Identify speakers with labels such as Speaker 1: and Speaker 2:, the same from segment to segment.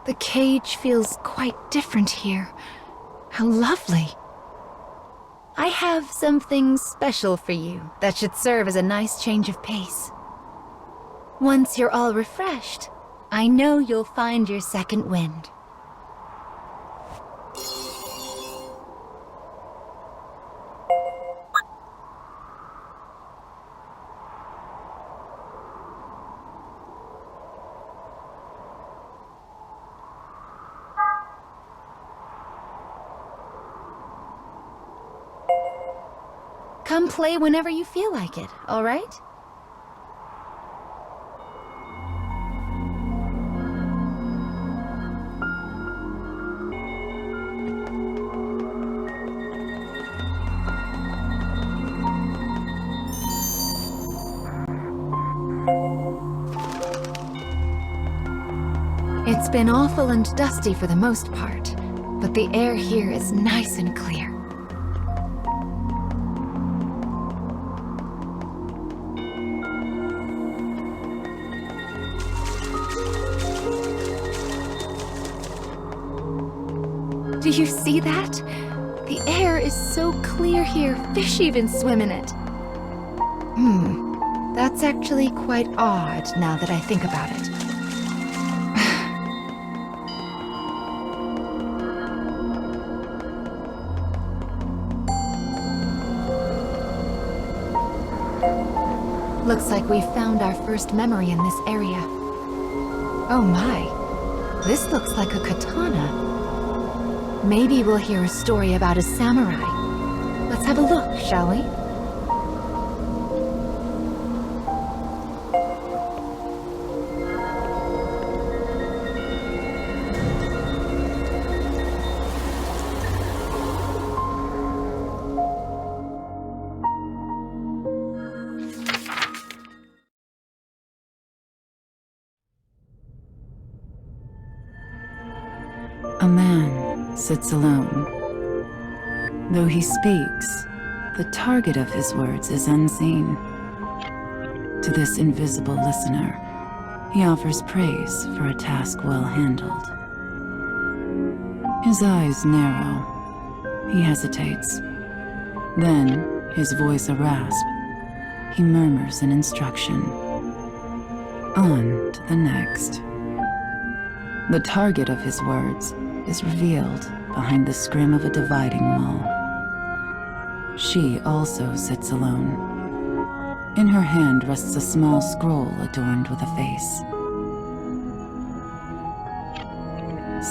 Speaker 1: The cage feels quite different here. How lovely. I have something special for you that should serve as a nice change of pace. Once you're all refreshed, I know you'll find your second wind. Come play whenever you feel like it, all right? It's been awful and dusty for the most part, but the air here is nice and clear. Do you see that? The air is so clear here, fish even swim in it. That's actually quite odd now that I think about it. Looks like we found our first memory in this area. Oh my, this looks like a katana. Maybe we'll hear a story about a samurai. Let's have a look, shall we?
Speaker 2: A man sits alone. Though he speaks, the target of his words is unseen. To this invisible listener, he offers praise for a task well handled. His eyes narrow. He hesitates. Then, his voice a rasp, he murmurs an instruction. On to the next. The target of his words is revealed behind the scrim of a dividing wall. She also sits alone. In her hand rests a small scroll adorned with a face.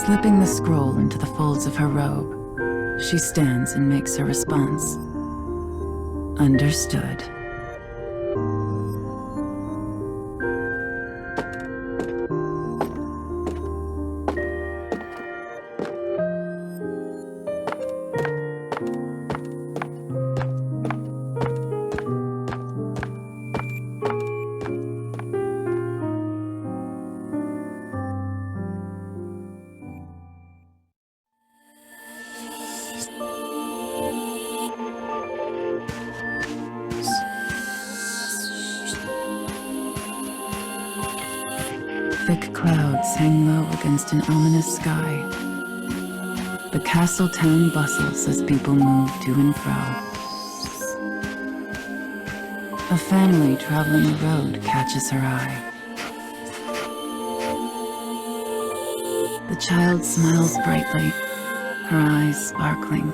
Speaker 2: Slipping the scroll into the folds of her robe, she stands and makes her response. Understood. Thick clouds hang low against an ominous sky. The castle town bustles as people move to and fro. A family traveling the road catches her eye. The child smiles brightly, her eyes sparkling.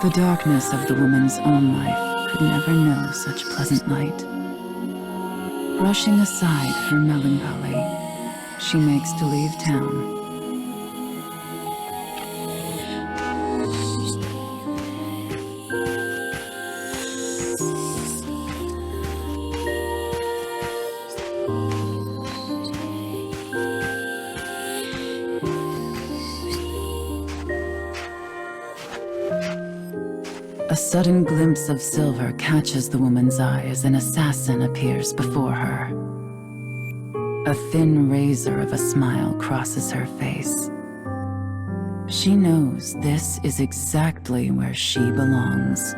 Speaker 2: The darkness of the woman's own life could never know such pleasant light. Brushing aside her melancholy, she makes to leave town. A sudden glimpse of silver catches the woman's eye as an assassin appears before her. A thin razor of a smile crosses her face. She knows this is exactly where she belongs.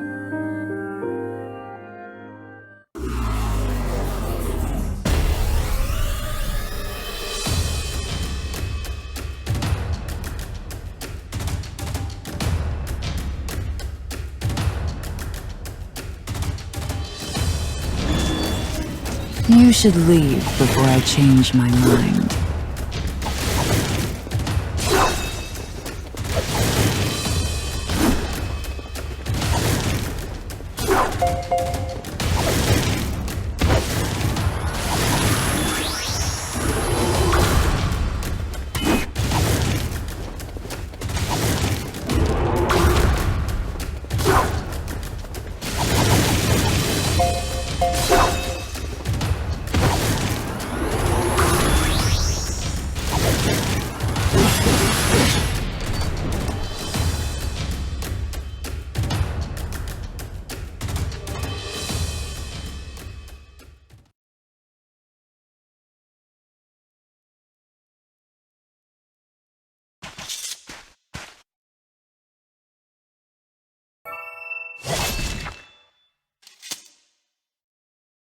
Speaker 2: You should leave before I change my mind.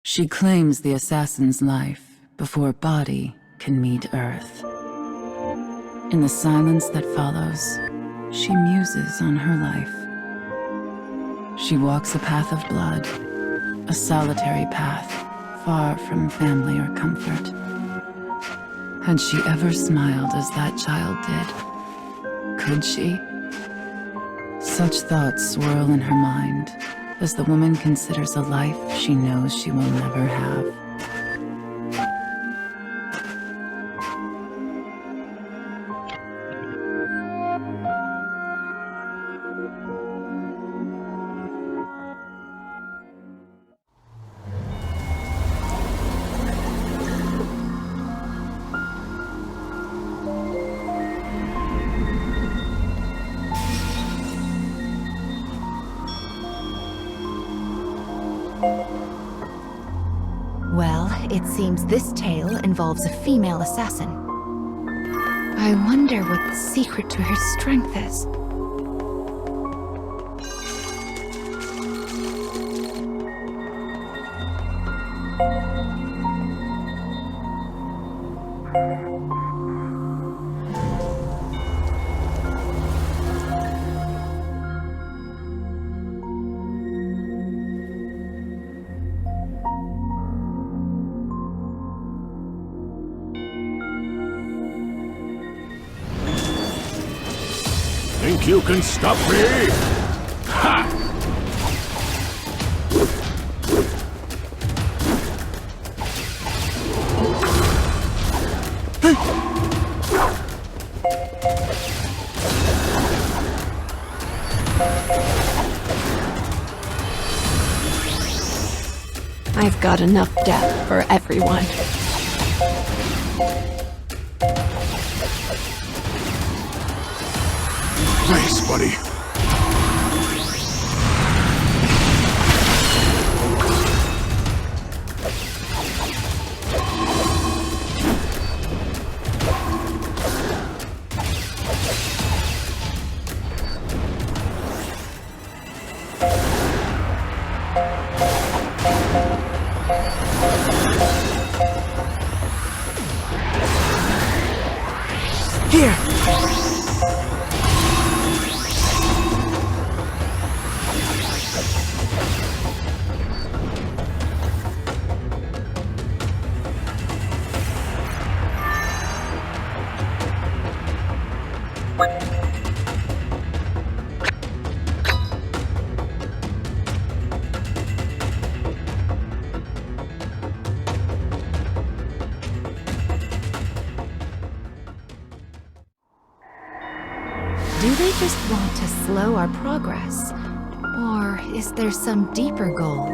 Speaker 2: She claims the assassin's life before body can meet Earth. In the silence that follows, she muses on her life. She walks a path of blood, a solitary path, far from family or comfort. Had she ever smiled as that child did? Could she? Such thoughts swirl in her mind as the woman considers a life she knows she will never have.
Speaker 1: Well, it seems this tale involves a female assassin. I wonder what the secret to her strength is.
Speaker 3: Think you can stop me? Ha!
Speaker 4: I've got enough death for everyone.
Speaker 3: Nice, buddy.
Speaker 4: Here!
Speaker 1: Do they just want to slow our progress? Or is there some deeper goal?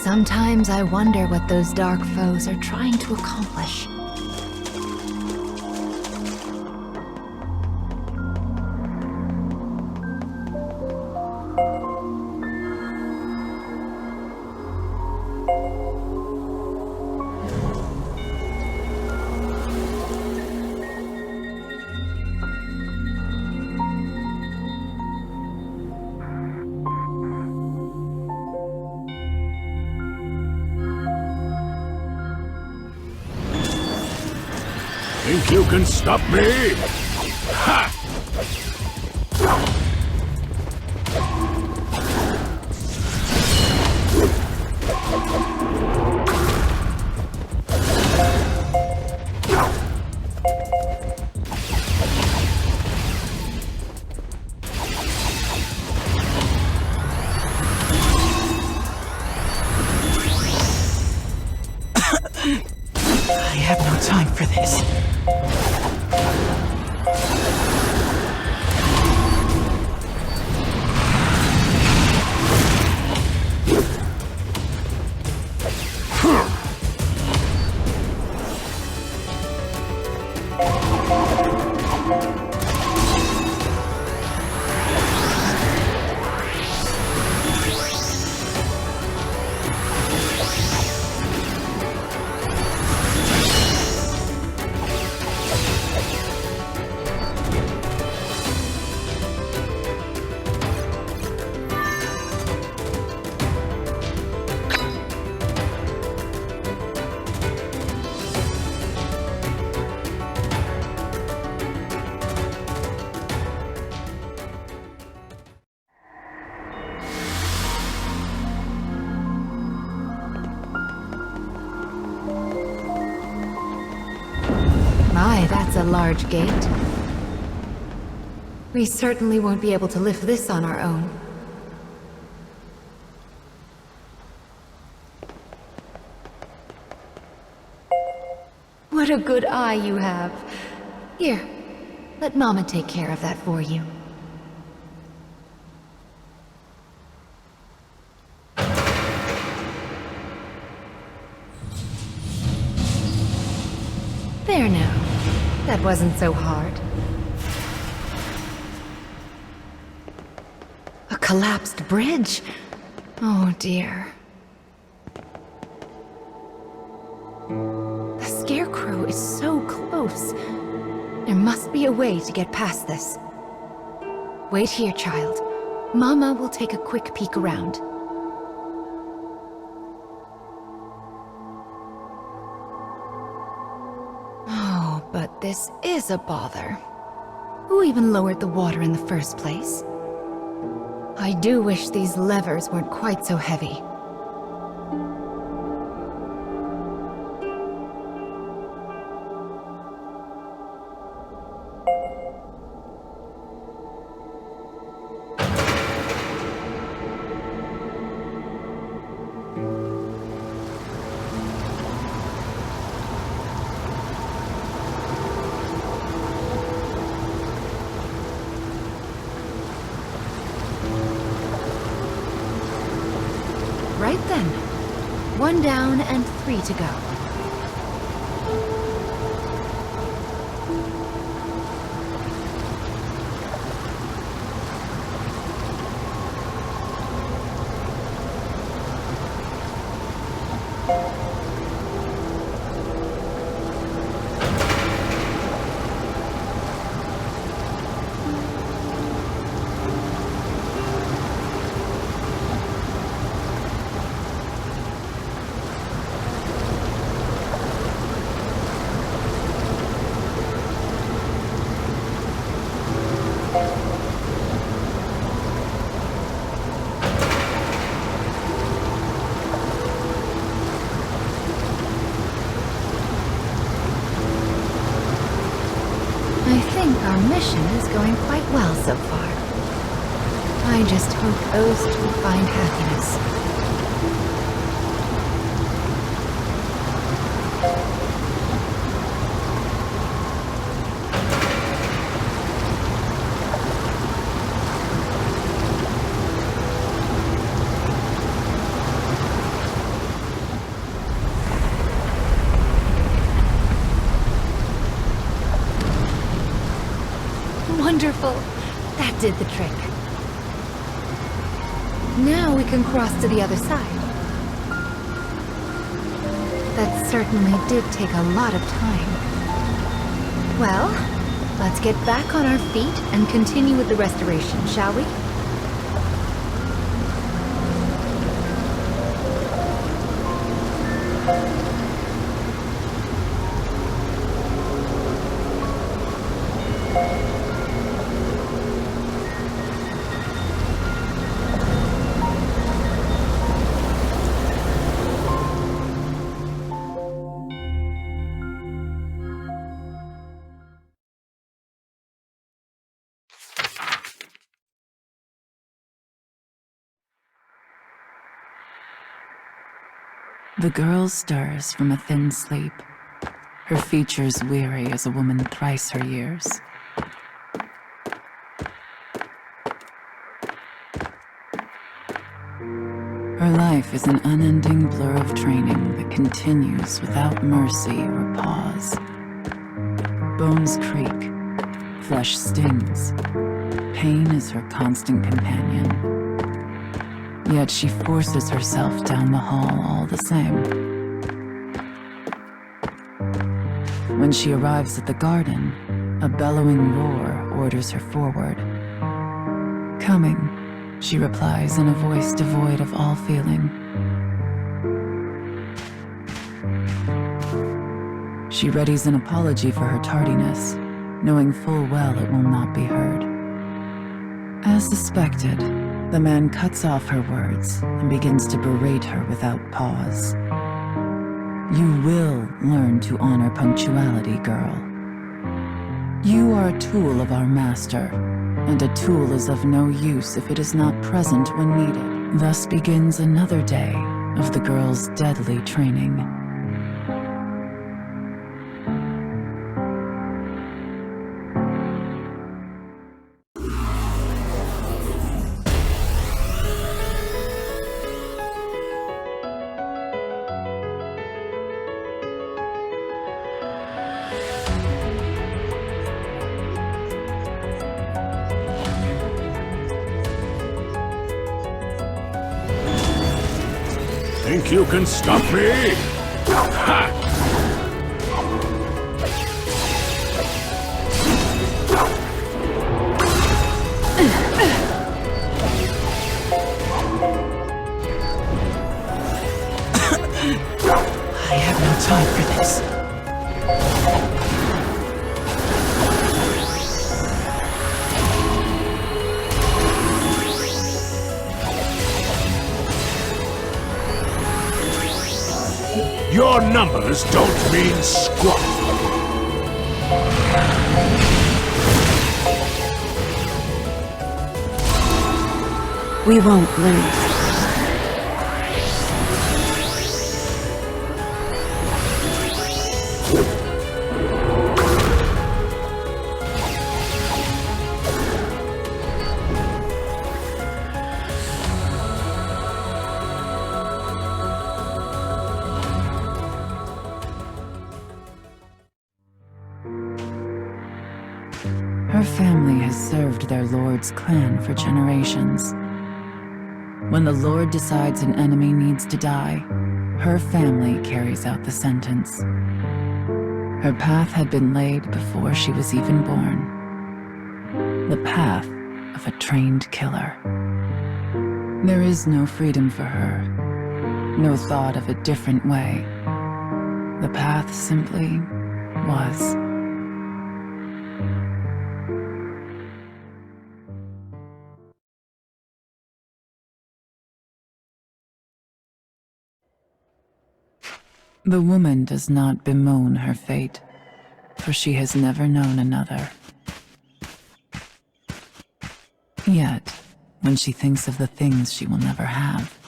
Speaker 1: Sometimes I wonder what those dark foes are trying to accomplish.
Speaker 3: Think you can stop me? Ha!
Speaker 2: levers.
Speaker 1: My, that's a large gate. We certainly won't be able to lift this on our own. What a good eye you have. Here, let Mama take care of that for you. There now. That wasn't so hard. A collapsed bridge? Oh dear. The Scarecrow is so close. There must be a way to get past this. Wait here, child. Mama will take a quick peek around. Oh, but this is a bother. Who even lowered the water in the first place? I do wish these levers weren't quite so heavy. Right then. 1 down and 3 to go. I think our mission is going quite well so far. I just hope Ost will find happiness. Wonderful! That did the trick. Now we can cross to the other side. That certainly did take a lot of time. Well, let's get back on our feet and continue with the restoration, shall we?
Speaker 2: The girl stirs from a thin sleep. her features weary as a woman thrice her years. Her life is an unending blur of training that continues without mercy or pause. Bones creak, flesh stings, pain is her constant companion. Yet she forces herself down the hall all the same. When she arrives at the garden, a bellowing roar orders her forward. "Coming," she replies in a voice devoid of all feeling. She readies an apology for her tardiness, knowing full well it will not be heard. As suspected, the man cuts off her words and begins to berate her without pause. "You will learn to honor punctuality, girl. You are a tool of our master, and a tool is of no use if it is not present when needed." Thus begins another day of the girl's deadly training.
Speaker 3: Think you can stop me? Ha!
Speaker 4: I have no time for this.
Speaker 3: Your numbers don't mean squat.
Speaker 4: We won't lose.
Speaker 2: Her family has served their lord's clan for generations. When the lord decides an enemy needs to die, her family carries out the sentence. Her path had been laid before she was even born. The path of a trained killer. There is no freedom for her, no thought of a different way. The path simply was. The woman does not bemoan her fate, for she has never known another. Yet, when she thinks of the things she will never have,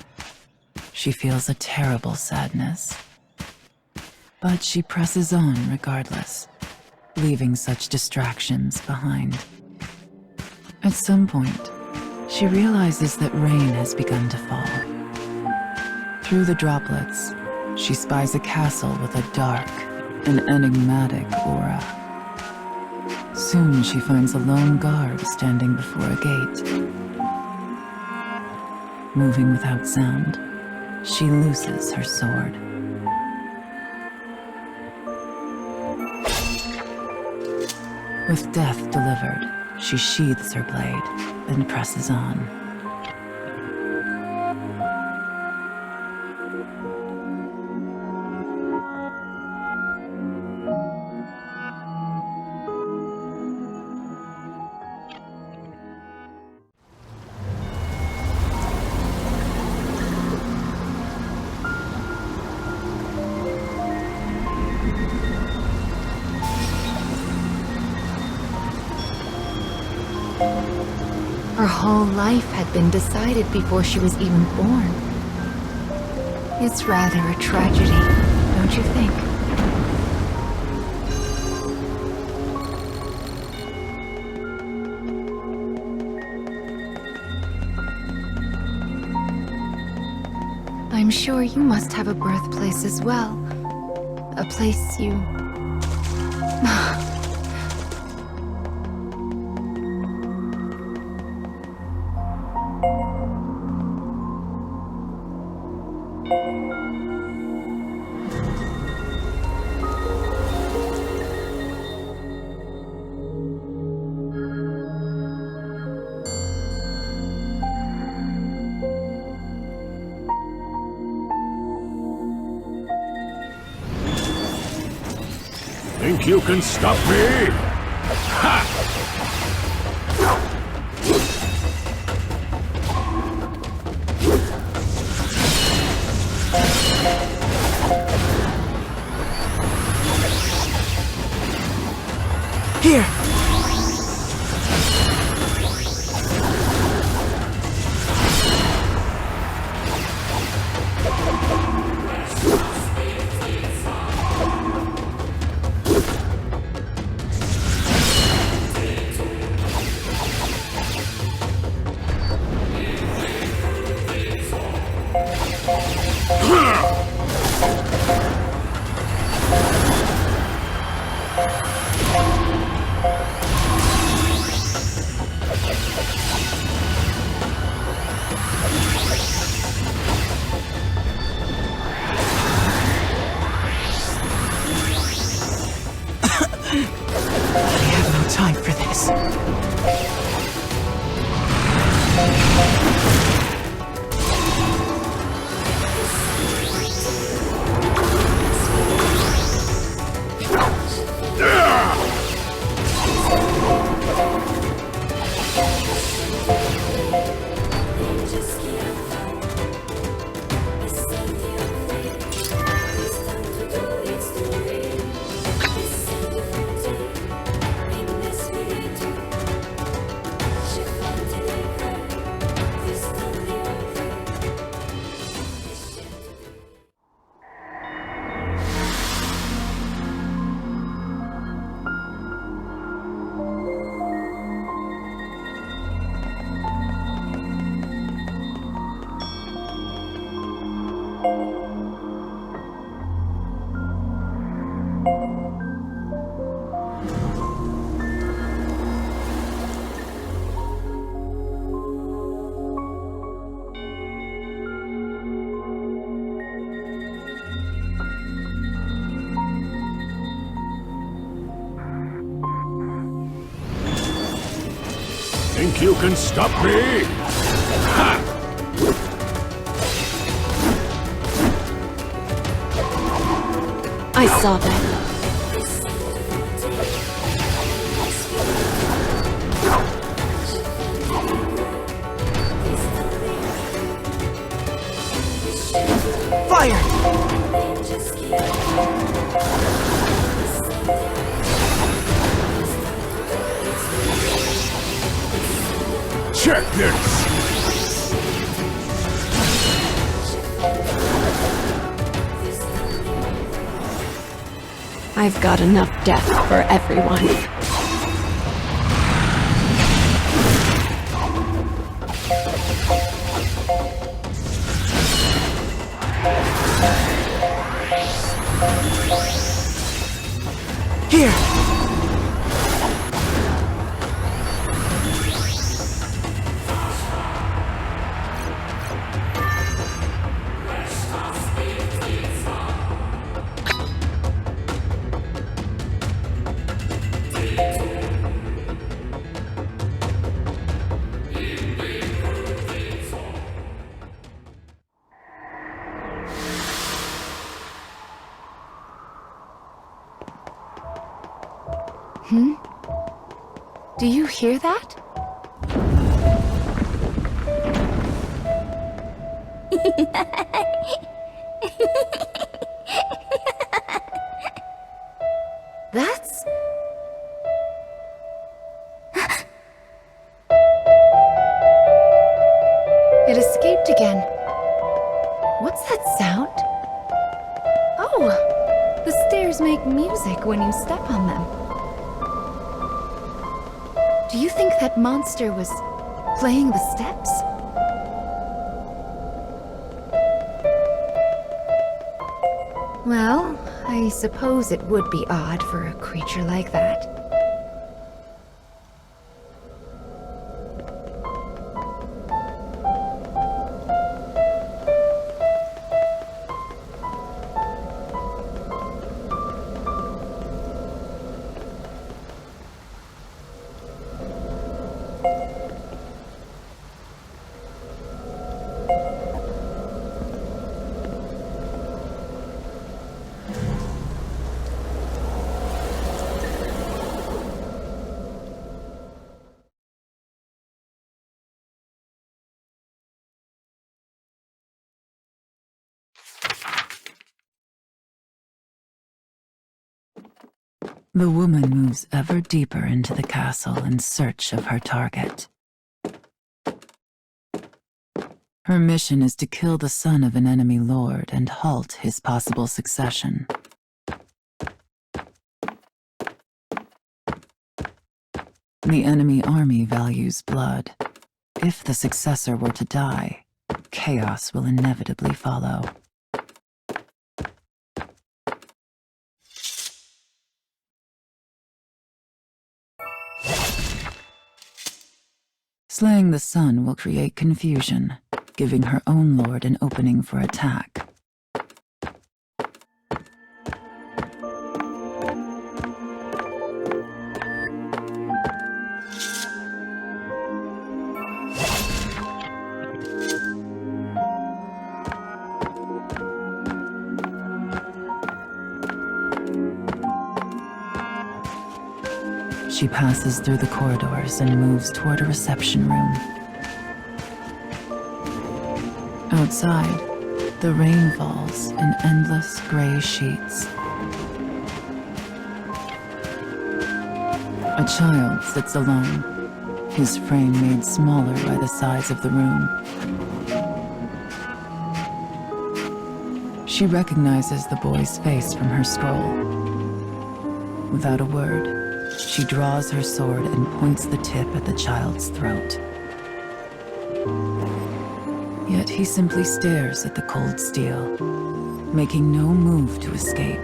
Speaker 2: she feels a terrible sadness. But she presses on regardless, leaving such distractions behind. At some point, she realizes that rain has begun to fall. Through the droplets, she spies a castle with a dark and enigmatic aura. Soon she finds a lone guard standing before a gate. Moving without sound, she looses her sword. With death delivered, she sheathes her blade and presses on.
Speaker 1: Her whole life had been decided before she was even born. It's rather a tragedy, don't you think? I'm sure you must have a birthplace as well. A place you...
Speaker 3: Think you can stop me? Ha!
Speaker 4: Here! Time for this.
Speaker 3: Think you can stop me? Ha!
Speaker 4: I saw that. Fire!
Speaker 3: Check this!
Speaker 4: I've got enough death for everyone. Here!
Speaker 1: Do you hear that? That's... It escaped again. What's that sound? Oh, the stairs make music when you step on them. Do you think that monster was playing the steps? Well, I suppose it would be odd for a creature like that.
Speaker 2: The woman moves ever deeper into the castle in search of her target. Her mission is to kill the son of an enemy lord and halt his possible succession. The enemy army values blood. If the successor were to die, chaos will inevitably follow. Slaying the son will create confusion, giving her own lord an opening for attack. She passes through the corridors and moves toward a reception room. Outside, the rain falls in endless gray sheets. A child sits alone, his frame made smaller by the size of the room. She recognizes the boy's face from her scroll. Without a word, she draws her sword and points the tip at the child's throat. Yet he simply stares at the cold steel, making no move to escape.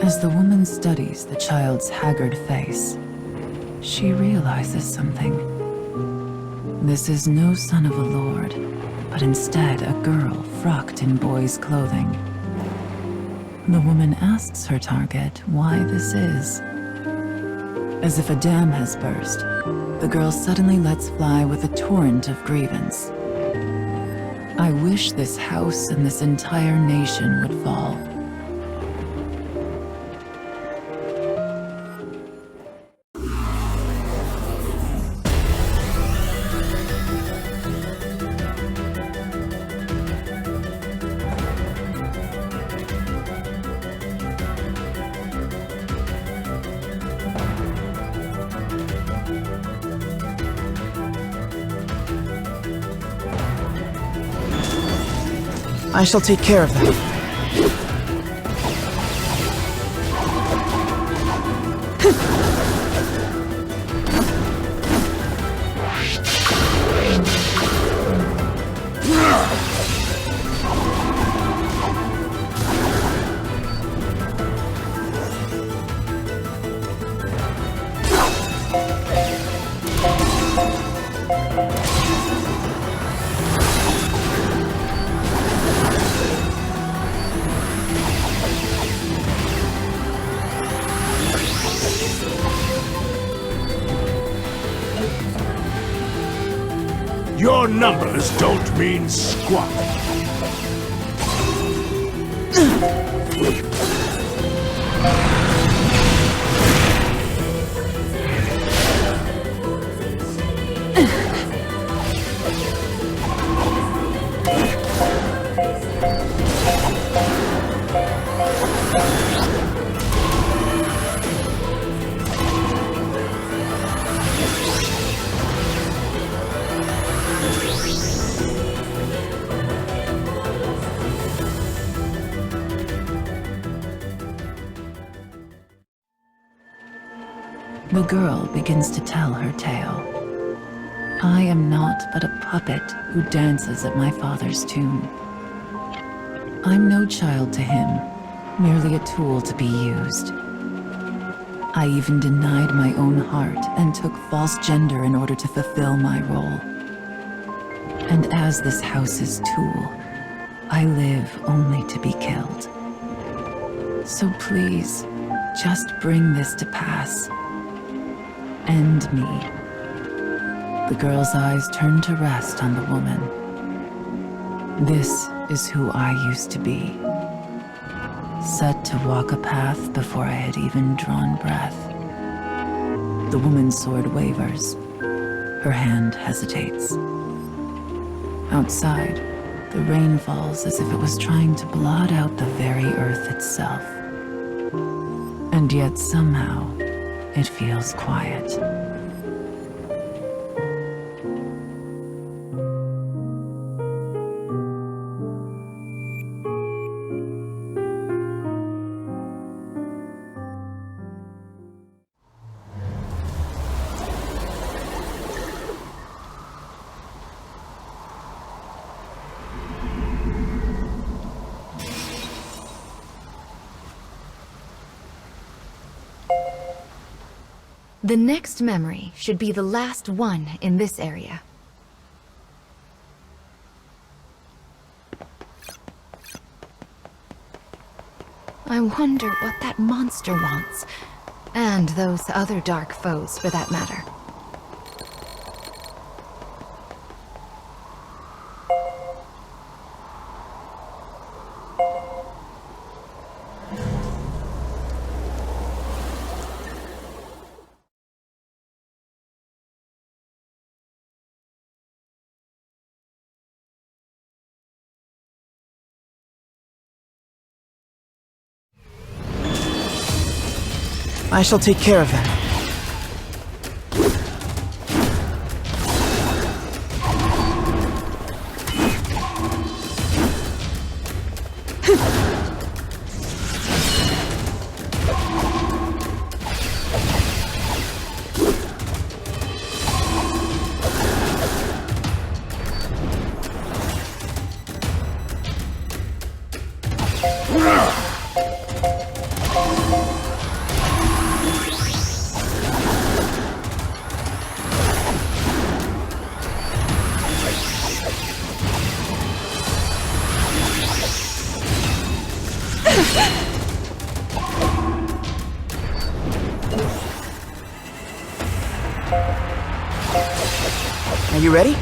Speaker 2: As the woman studies the child's haggard face, she realizes something. This is no son of a lord, but instead a girl frocked in boy's clothing. The woman asks her target why this is. As if a dam has burst, the girl suddenly lets fly with a torrent of grievance. I wish this house and this entire nation would fall.
Speaker 4: I shall take care of them.
Speaker 3: Your numbers don't mean squat.
Speaker 2: The girl begins to tell her tale. I am naught but a puppet who dances at my father's tune. I'm no child to him, merely a tool to be used. I even denied my own heart and took false gender in order to fulfill my role. And as this house's tool, I live only to be killed. So please, just bring this to pass. End me. The girl's eyes turned to rest on the woman. This is who I used to be. Set to walk a path before I had even drawn breath. The woman's sword wavers. Her hand hesitates. Outside, the rain falls as if it was trying to blot out the very earth itself. And yet somehow, it feels quiet.
Speaker 1: The next memory should be the last one in this area. I wonder what that monster wants, and those other dark foes for that matter.
Speaker 4: I shall take care of them. Are you ready?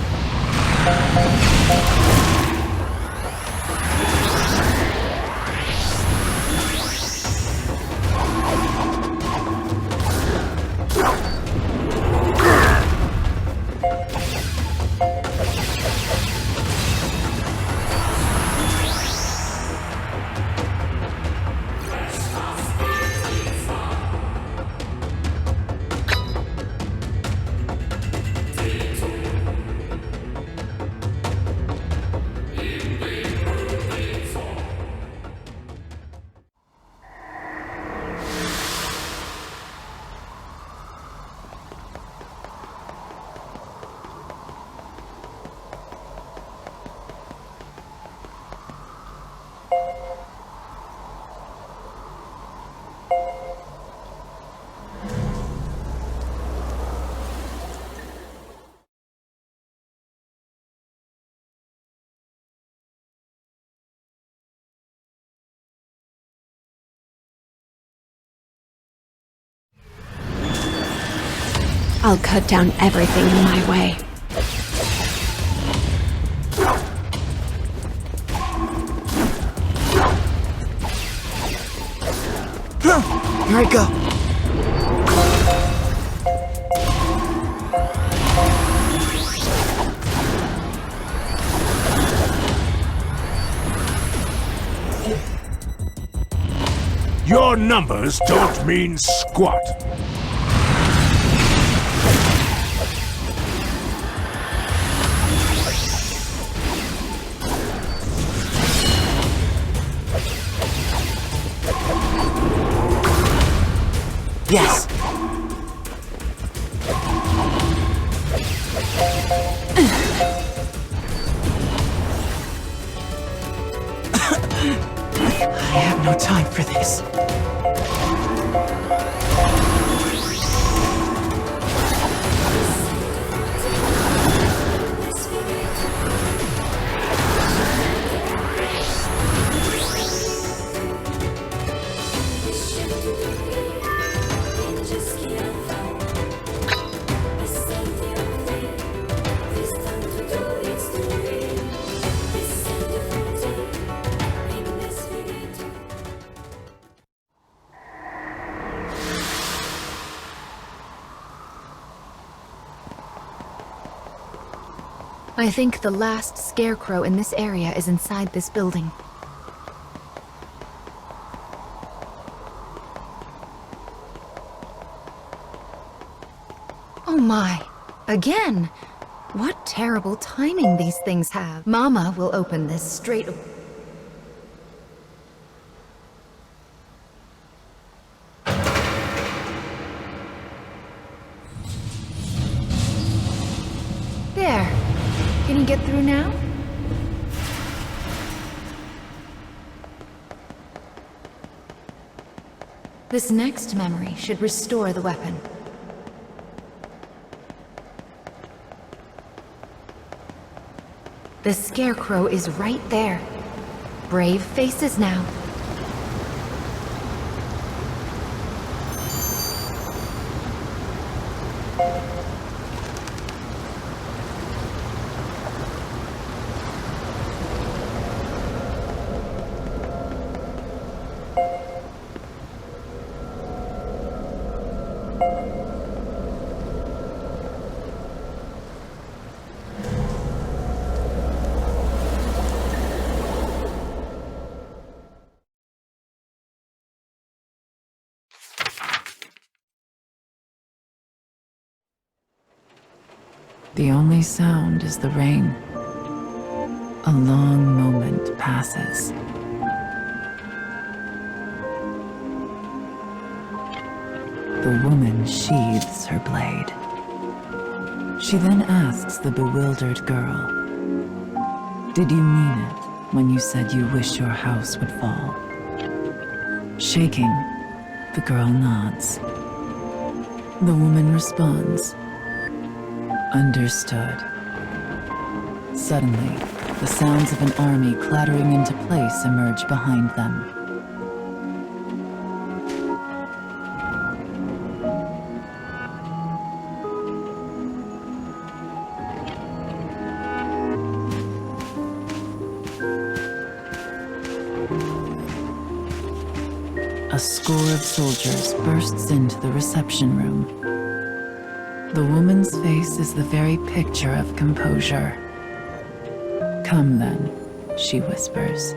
Speaker 4: I'll cut down everything in my way.
Speaker 5: Here I go.
Speaker 3: Your numbers don't mean squat.
Speaker 5: Yes.
Speaker 4: this.
Speaker 1: I think the last scarecrow in this area is inside this building. Oh my! Again! What terrible timing these things have. Mama will open this straight... There. Can you get through now? This next memory should restore the weapon. The scarecrow is right there. Brave faces now.
Speaker 2: The only sound is the rain. A long moment passes. The woman sheathes her blade. She then asks the bewildered girl, "Did you mean it when you said you wish your house would fall?" Shaking, the girl nods. The woman responds, "Understood." Suddenly, the sounds of an army clattering into place emerge behind them. A score of soldiers bursts into the reception room. The woman's face is the very picture of composure. "Come then," she whispers.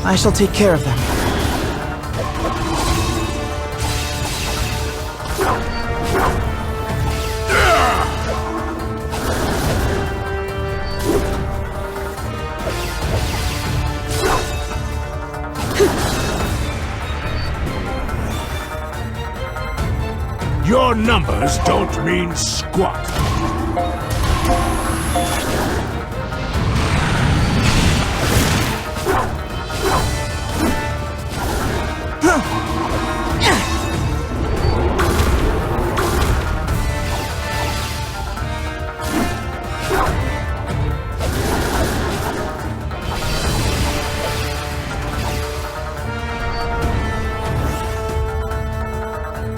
Speaker 5: I shall take care of them.
Speaker 3: Your numbers don't mean squat.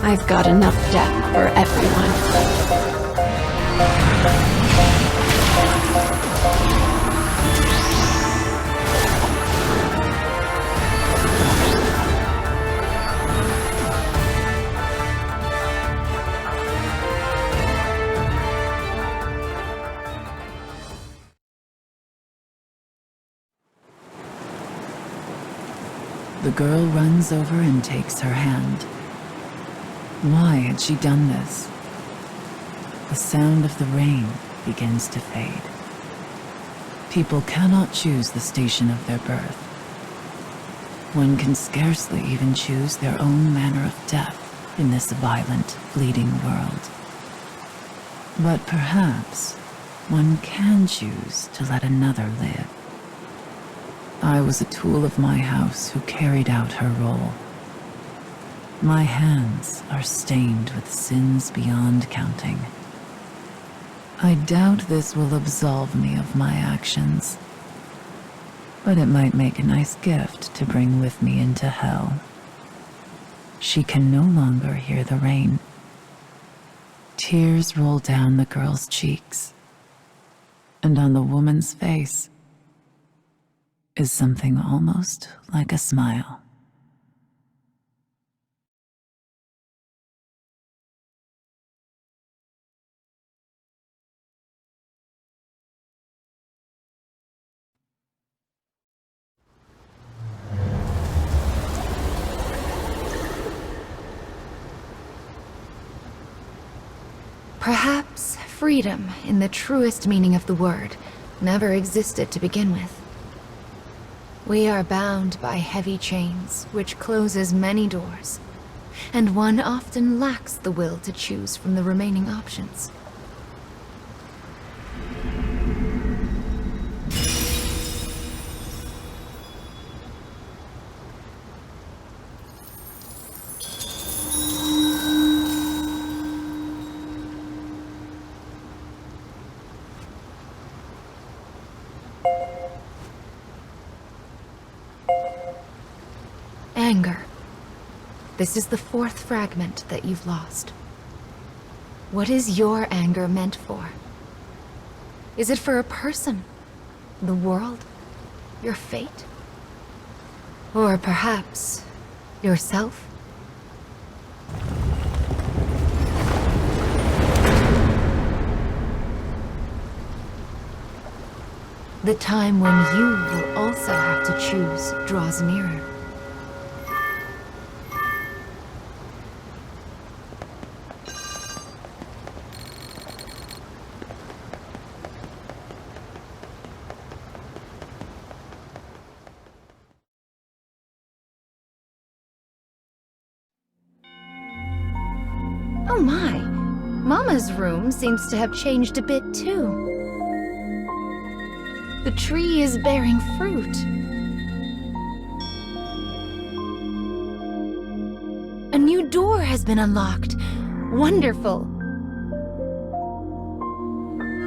Speaker 4: I've got enough death for everyone.
Speaker 2: The girl runs over and takes her hand. Why had she done this? The sound of the rain, begins to fade. People cannot choose the station of their birth. One can scarcely even choose their own manner of death in this violent, fleeting world. But perhaps one can choose to let another live. I was a tool of my house who carried out her role. My hands are stained with sins beyond counting. I doubt this will absolve me of my actions, but it might make a nice gift to bring with me into hell. She can no longer hear the rain. Tears roll down the girl's cheeks, and on the woman's face is something almost like a smile.
Speaker 1: Perhaps freedom, in the truest meaning of the word, never existed to begin with. We are bound by heavy chains, which closes many doors, and one often lacks the will to choose from the remaining options. Anger. This is the fourth fragment that you've lost. What is your anger meant for? Is it for a person, the world, your fate? Or perhaps yourself? The time when you will also have to choose draws nearer. Oh my! Mama's room seems to have changed a bit too. The tree is bearing fruit. A new door has been unlocked. Wonderful!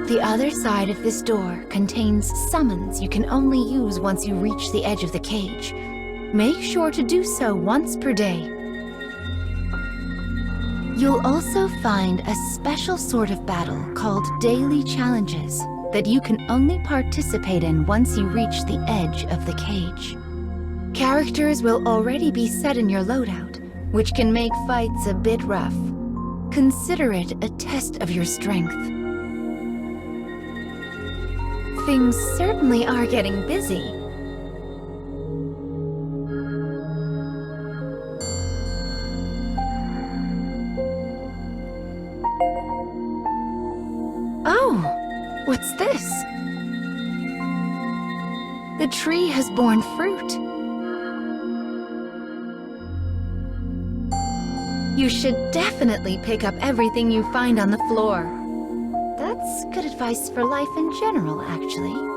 Speaker 1: The other side of this door contains summons you can only use once you reach the edge of the cage. Make sure to do so once per day. You'll also find a special sort of battle called daily challenges that you can only participate in once you reach the edge of the cage. Characters will already be set in your loadout, which can make fights a bit rough. Consider it a test of your strength. Things certainly are getting busy. Oh, what's this? The tree has borne fruit. You should definitely pick up everything you find on the floor. That's good advice for life in general, actually.